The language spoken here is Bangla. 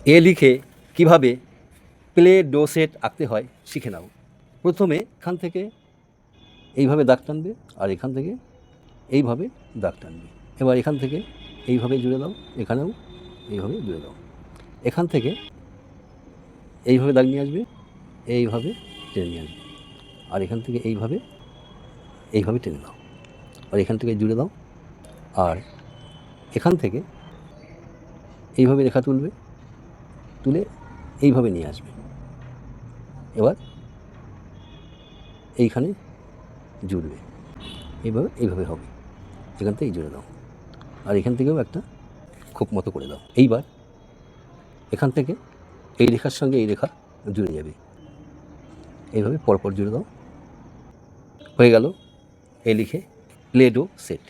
এ লিখে কিভাবে প্লে ডো সেট আঁকতে হয় শিখে নাও। প্রথমে এখান থেকে এইভাবে দাগ টানবে, আর এখান থেকে এইভাবে দাগ টানবে। এবার এখান থেকে এইভাবে জুড়ে দাও, এখানেও এইভাবে জুড়ে দাও। এখান থেকে এইভাবে দাগ নিয়ে আসবে, এইভাবে টেনে নিয়ে আসবে, আর এখান থেকে এইভাবে টেনে দাও, আর এখান থেকে জুড়ে দাও, আর এখান থেকে এইভাবে রেখা তুলবে, তুলে এইভাবে নিয়ে আসবে। এবার এইখানে জুড়বে, এইভাবে হবে। এখান থেকে জুড়ে দাও, আর এখান থেকেও একটা খোপ মতো করে দাও। এইবার এখান থেকে এই রেখার সঙ্গে এই রেখা জুড়ে যাবে, এইভাবে পরপর জুড়ে দাও। হয়ে গেল এ লিখে প্লে ডো সেট।